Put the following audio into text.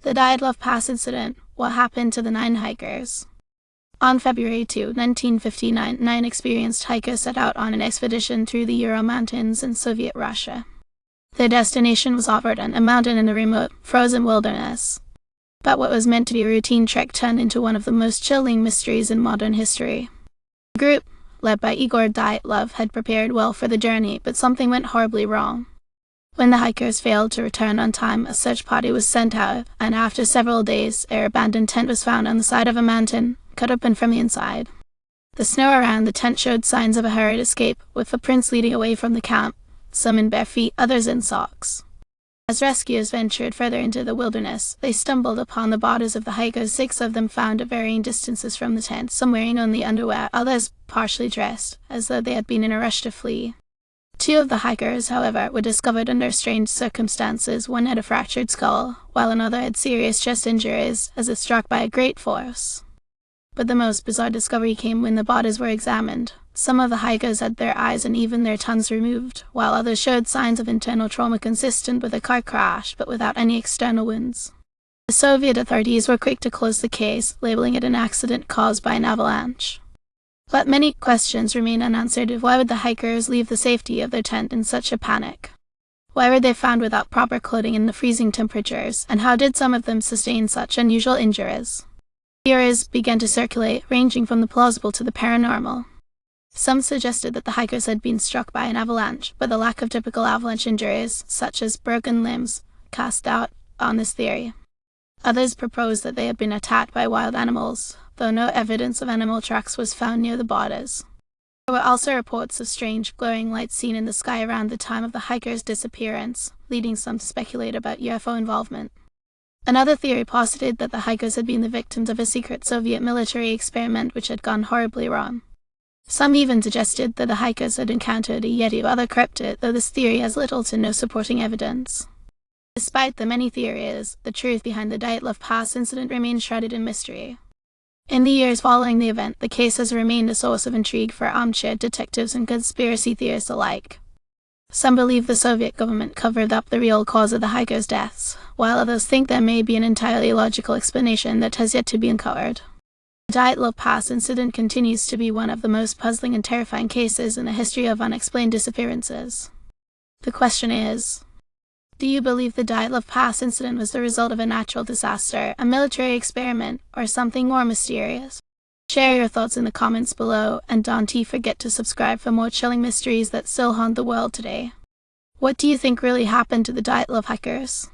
The Dyatlov Pass incident. What happened to the 9 hikers? On February 2, 1959, 9 experienced hikers set out on an expedition through the Ural Mountains in Soviet Russia. Their destination was Overdon, a mountain in a remote, frozen wilderness. But what was meant to be a routine trek turned into one of the most chilling mysteries in modern history. The group, led by Igor Dyatlov, had prepared well for the journey, but something went horribly wrong. When the hikers failed to return on time, a search party was sent out, and after several days, their abandoned tent was found on the side of a mountain, cut open from the inside. The snow around the tent showed signs of a hurried escape, with footprints leading away from the camp, some in bare feet, others in socks. As rescuers ventured further into the wilderness, they stumbled upon the bodies of the hikers. 6 of them found at varying distances from the tent, some wearing only underwear, others partially dressed, as though they had been in a rush to flee. 2 of the hikers, however, were discovered under strange circumstances. One had a fractured skull, while another had serious chest injuries, as if struck by a great force. But the most bizarre discovery came when the bodies were examined. Some of the hikers had their eyes and even their tongues removed, while others showed signs of internal trauma consistent with a car crash, but without any external wounds. The Soviet authorities were quick to close the case, labeling it an accident caused by an avalanche. But many questions remain unanswered. Why would the hikers leave the safety of their tent in such a panic? Why were they found without proper clothing in the freezing temperatures, and how did some of them sustain such unusual injuries? Theories began to circulate, ranging from the plausible to the paranormal. Some suggested that the hikers had been struck by an avalanche, but the lack of typical avalanche injuries, such as broken limbs, cast doubt on this theory. Others proposed that they had been attacked by wild animals, though no evidence of animal tracks was found near the bodies. There were also reports of strange, glowing lights seen in the sky around the time of the hikers' disappearance, leading some to speculate about UFO involvement. Another theory posited that the hikers had been the victims of a secret Soviet military experiment which had gone horribly wrong. Some even suggested that the hikers had encountered a Yeti or other cryptid, though this theory has little to no supporting evidence. Despite the many theories, the truth behind the Dyatlov Pass incident remains shrouded in mystery. In the years following the event, the case has remained a source of intrigue for armchair detectives and conspiracy theorists alike. Some believe the Soviet government covered up the real cause of the hikers' deaths, while others think there may be an entirely logical explanation that has yet to be uncovered. The Dyatlov Pass incident continues to be one of the most puzzling and terrifying cases in the history of unexplained disappearances. The question is, do you believe the Dyatlov Pass incident was the result of a natural disaster, a military experiment, or something more mysterious? Share your thoughts in the comments below, and don't forget to subscribe for more chilling mysteries that still haunt the world today. What do you think really happened to the Dyatlov hikers?